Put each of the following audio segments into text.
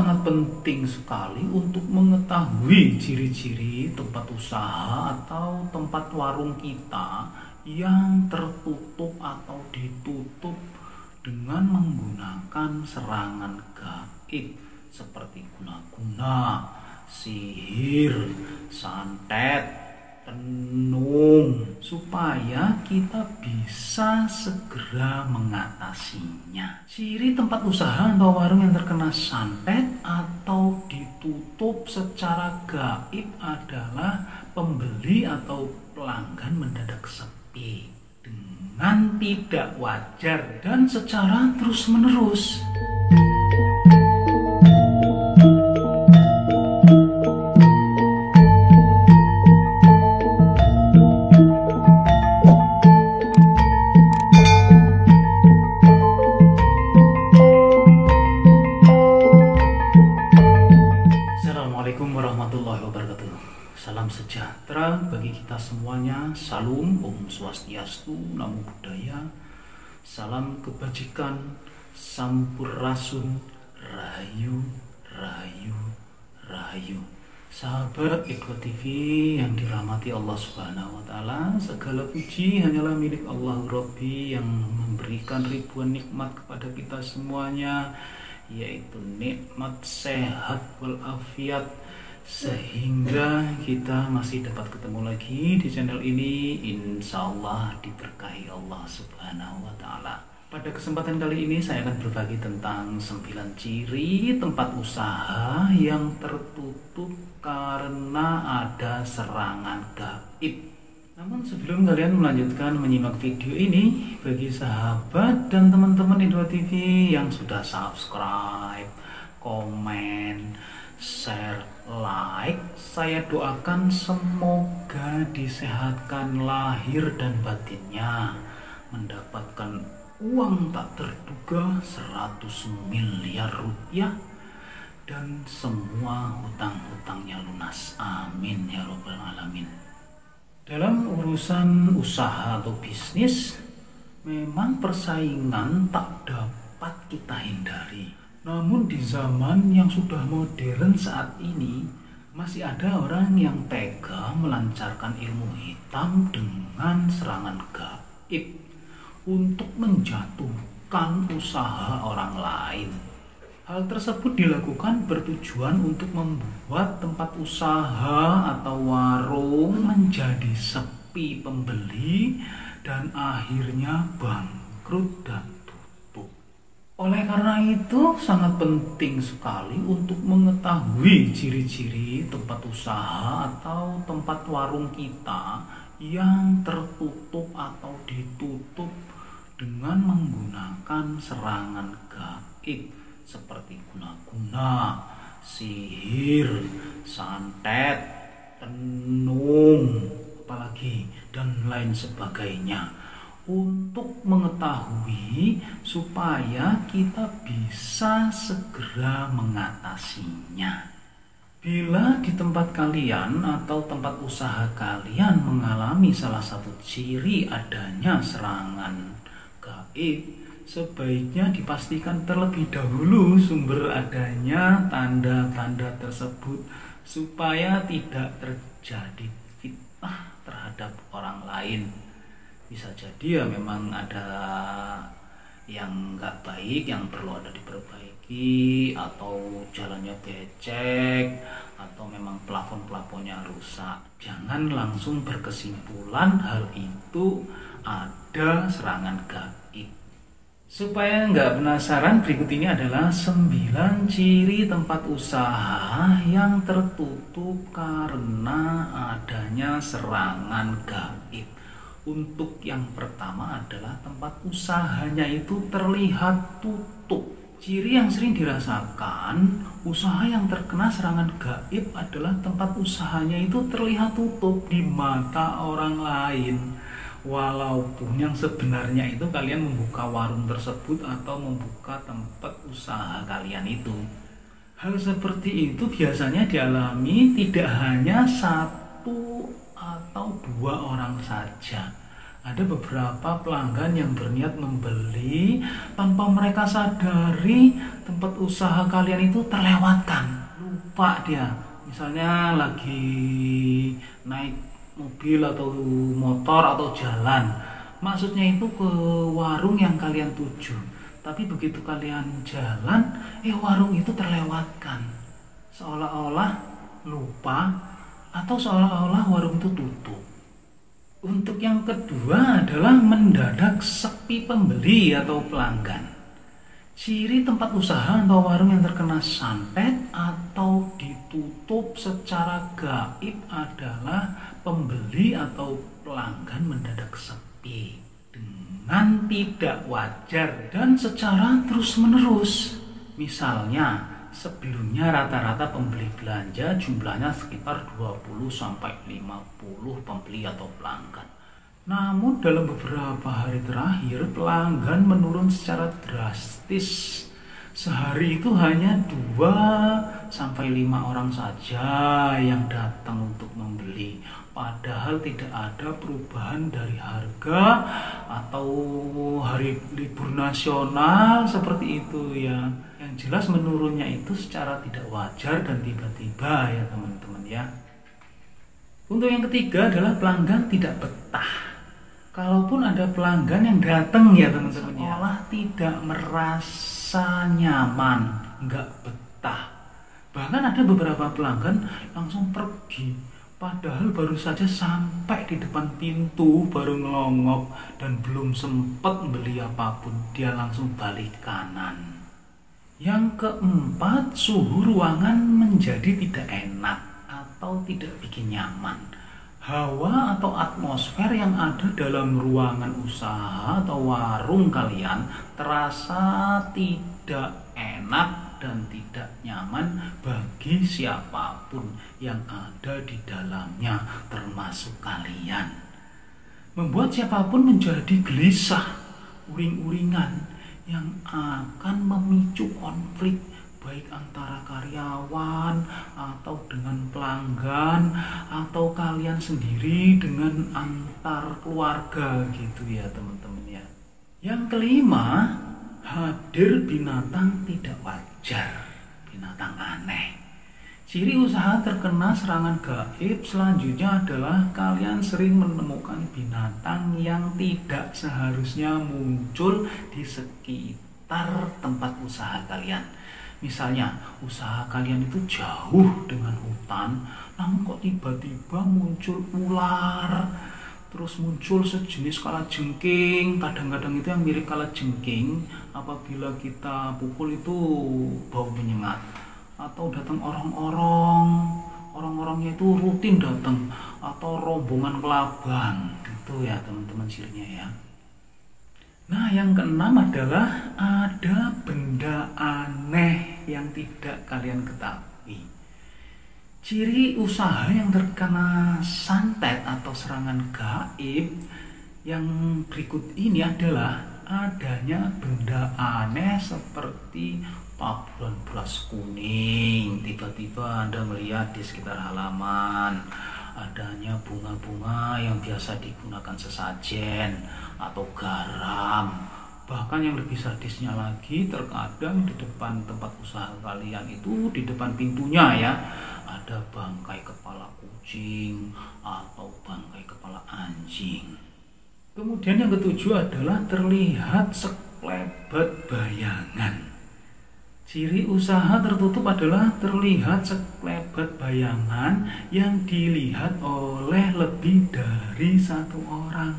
sangat penting sekali untuk mengetahui ciri-ciri tempat usaha atau tempat warung kita yang tertutup atau ditutup dengan menggunakan serangan gaib seperti guna-guna, sihir, santet, tenung, supaya kita bisa segera mengatasinya. Ciri tempat usaha atau warung yang terkena santet atau ditutup secara gaib adalah pembeli atau pelanggan mendadak sepi dengan tidak wajar dan secara terus-menerus. Assalamualaikum warahmatullahi wabarakatuh. Salam sejahtera bagi kita semuanya. Salam, Om Swastiastu, Namo Buddhaya. Salam kebajikan, Sampurasun, Rahayu, Rahayu, Rahayu. Sahabat Eko TV yang dirahmati Allah Subhanahu wa Ta'ala, segala puji hanyalah milik Allah Rabbi yang memberikan ribuan nikmat kepada kita semuanya, yaitu nikmat sehat walafiat, sehingga kita masih dapat ketemu lagi di channel ini. Insya Allah diberkahi Allah Subhanahu wa Ta'ala. Pada kesempatan kali ini saya akan berbagi tentang 9 ciri tempat usaha yang tertutup karena ada serangan gaib. Namun sebelum kalian melanjutkan menyimak video ini, bagi sahabat dan teman-teman Indra TV yang sudah subscribe, komen, share, like, saya doakan semoga disehatkan lahir dan batinnya, mendapatkan uang tak terduga 100 miliar rupiah, dan semua hutang-hutangnya lunas. Amin ya robbal alamin. Dalam urusan usaha atau bisnis, memang persaingan tak dapat kita hindari. Namun di zaman yang sudah modern saat ini, masih ada orang yang tega melancarkan ilmu hitam dengan serangan gaib untuk menjatuhkan usaha orang lain. Hal tersebut dilakukan bertujuan untuk membuat tempat usaha atau warung menjadi sepi pembeli dan akhirnya bangkrut dan tutup. Oleh karena itu, sangat penting sekali untuk mengetahui ciri-ciri tempat usaha atau tempat warung kita yang tertutup atau ditutup dengan menggunakan serangan gaib seperti guna-guna, sihir, santet, tenung, apalagi dan lain sebagainya, untuk mengetahui supaya kita bisa segera mengatasinya. Bila di tempat kalian atau tempat usaha kalian mengalami salah satu ciri adanya serangan gaib, sebaiknya dipastikan terlebih dahulu sumber adanya tanda-tanda tersebut supaya tidak terjadi fitnah terhadap orang lain. Bisa jadi ya memang ada yang nggak baik yang perlu ada diperbaiki, atau jalannya becek, atau memang plafon-plafonnya rusak. Jangan langsung berkesimpulan hal itu ada serangan gaib. Supaya nggak penasaran, berikut ini adalah 9 ciri tempat usaha yang tertutup karena adanya serangan gaib. Untuk yang pertama adalah tempat usahanya itu terlihat tutup. Ciri yang sering dirasakan usaha yang terkena serangan gaib adalah tempat usahanya itu terlihat tutup di mata orang lain. Walaupun yang sebenarnya itu kalian membuka warung tersebut atau membuka tempat usaha kalian itu. Hal seperti itu biasanya dialami tidak hanya 1 atau 2 orang saja. Ada beberapa pelanggan yang berniat membeli tanpa mereka sadari tempat usaha kalian itu terlewatkan. Lupa dia. Misalnya lagi naik mobil atau motor atau jalan. Maksudnya itu ke warung yang kalian tuju. Tapi begitu kalian jalan, warung itu terlewatkan. Seolah-olah lupa atau seolah-olah warung itu tutup. Untuk yang kedua adalah mendadak sepi pembeli atau pelanggan. Ciri tempat usaha atau warung yang terkena santet atau ditutup secara gaib adalah pembeli atau pelanggan mendadak sepi dengan tidak wajar dan secara terus-menerus. Misalnya, sebelumnya rata-rata pembeli belanja jumlahnya sekitar 20-50 pembeli atau pelanggan. Namun dalam beberapa hari terakhir pelanggan menurun secara drastis. Sehari itu hanya 2-5 orang saja yang datang untuk membeli. Padahal tidak ada perubahan dari harga atau hari libur nasional seperti itu ya. Yang jelas menurunnya itu secara tidak wajar dan tiba-tiba ya teman-teman ya. Untuk yang ketiga adalah pelanggan tidak betah. Kalaupun ada pelanggan yang datang ya teman-teman ya, malah tidak merasa nyaman, nggak betah. Bahkan ada beberapa pelanggan langsung pergi. Padahal baru saja sampai di depan pintu baru ngelongok dan belum sempat beli apapun, dia langsung balik kanan. Yang keempat, suhu ruangan menjadi tidak enak atau tidak bikin nyaman. Hawa atau atmosfer yang ada dalam ruangan usaha atau warung kalian terasa tidak enak dan tidak nyaman bagi siapapun yang ada di dalamnya, termasuk kalian. Membuat siapapun menjadi gelisah, uring-uringan, yang akan memicu konflik baik antara karyawan atau dengan pelanggan atau kalian sendiri dengan antar keluarga gitu ya teman-teman ya. Yang kelima, hadir binatang tidak wajar, binatang aneh. Ciri usaha terkena serangan gaib selanjutnya adalah kalian sering menemukan binatang yang tidak seharusnya muncul di sekitar tempat usaha kalian. Misalnya, usaha kalian itu jauh dengan hutan, namun kok tiba-tiba muncul ular, terus muncul sejenis kalajengking. Kadang-kadang itu yang mirip kalajengking, apabila kita pukul itu bau menyengat. Atau datang orang-orangnya itu rutin datang, atau rombongan kelabang gitu ya teman-teman cirinya ya. Nah yang keenam adalah ada benda aneh yang tidak kalian ketahui. Ciri usaha yang terkena santet atau serangan gaib yang berikut ini adalah adanya benda aneh seperti paburan beras kuning. Tiba-tiba Anda melihat di sekitar halaman adanya bunga-bunga yang biasa digunakan sesajen atau garam. Bahkan yang lebih sadisnya lagi, terkadang di depan tempat usaha kalian itu, di depan pintunya ya, ada bangkai kepala kucing atau bangkai kepala anjing. Kemudian yang ketujuh adalah terlihat sekelebat bayangan. Ciri usaha tertutup adalah terlihat sekelebat bayangan yang dilihat oleh lebih dari satu orang.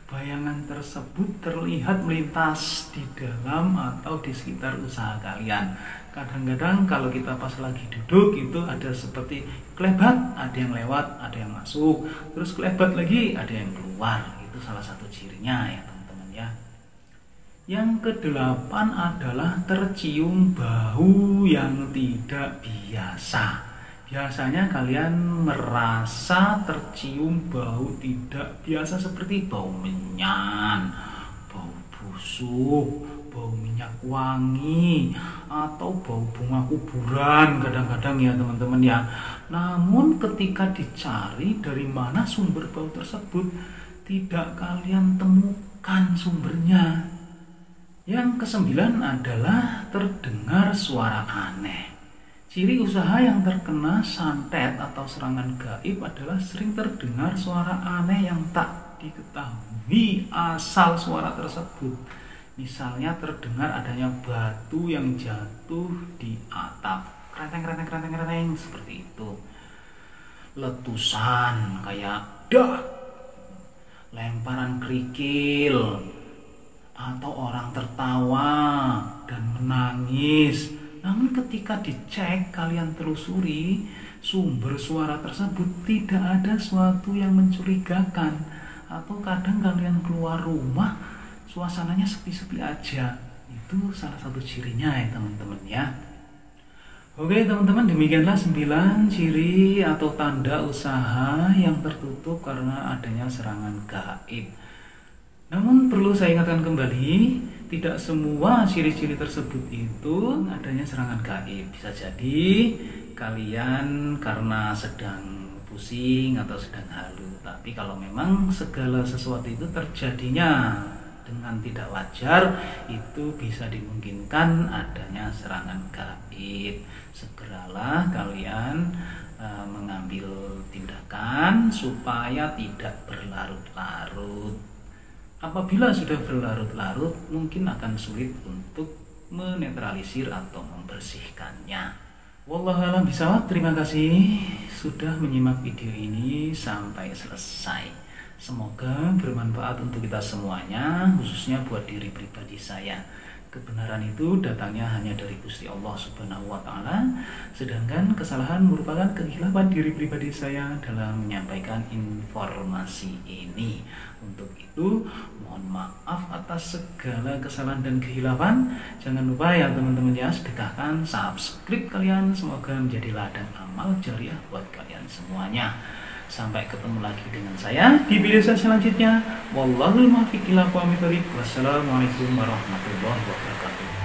Bayangan tersebut terlihat melintas di dalam atau di sekitar usaha kalian. Kadang-kadang kalau kita pas lagi duduk itu ada seperti kelebat, ada yang lewat, ada yang masuk, terus kelebat lagi, ada yang keluar. Itu salah satu cirinya ya teman-teman ya. Yang kedelapan adalah tercium bau yang tidak biasa. Biasanya kalian merasa tercium bau tidak biasa seperti bau menyan, bau busuk, bau minyak wangi, atau bau bunga kuburan kadang-kadang ya teman-teman ya. Namun ketika dicari dari mana sumber bau tersebut, tidak kalian temukan sumbernya. Yang kesembilan adalah terdengar suara aneh. Ciri usaha yang terkena santet atau serangan gaib adalah sering terdengar suara aneh yang tak diketahui asal suara tersebut. Misalnya terdengar adanya batu yang jatuh di atap, kreteng seperti itu. Letusan kayak dak, lemparan kerikil, atau orang tertawa dan menangis. Namun ketika dicek, kalian telusuri sumber suara tersebut, tidak ada sesuatu yang mencurigakan. Atau kadang kalian keluar rumah, suasananya sepi-sepi aja. Itu salah satu cirinya ya teman-teman ya. Oke teman-teman, demikianlah 9 ciri atau tanda usaha yang tertutup karena adanya serangan gaib. Namun perlu saya ingatkan kembali, tidak semua ciri-ciri tersebut itu adanya serangan gaib. Bisa jadi kalian karena sedang pusing atau sedang halu. Tapi kalau memang segala sesuatu itu terjadinya dengan tidak wajar, itu bisa dimungkinkan adanya serangan gaib. Segeralah kalian mengambil tindakan supaya tidak berlarut-larut. Apabila sudah berlarut-larut, mungkin akan sulit untuk menetralisir atau membersihkannya. Wallahu a'lam bishawab. Terima kasih sudah menyimak video ini sampai selesai. Semoga bermanfaat untuk kita semuanya, khususnya buat diri pribadi saya. Kebenaran itu datangnya hanya dari Gusti Allah Subhanahu wa Ta'ala, sedangkan kesalahan merupakan kekhilafan diri pribadi saya dalam menyampaikan informasi ini. Untuk itu, mohon maaf atas segala kesalahan dan kekhilafan. Jangan lupa ya teman-teman ya, sedekahkan, subscribe kalian, semoga menjadi ladang amal jariah buat kalian semuanya. Sampai ketemu lagi dengan saya di video saya selanjutnya. Wallahul muwaffiq ila aqwamit thoriq. Wassalamualaikum warahmatullahi wabarakatuh.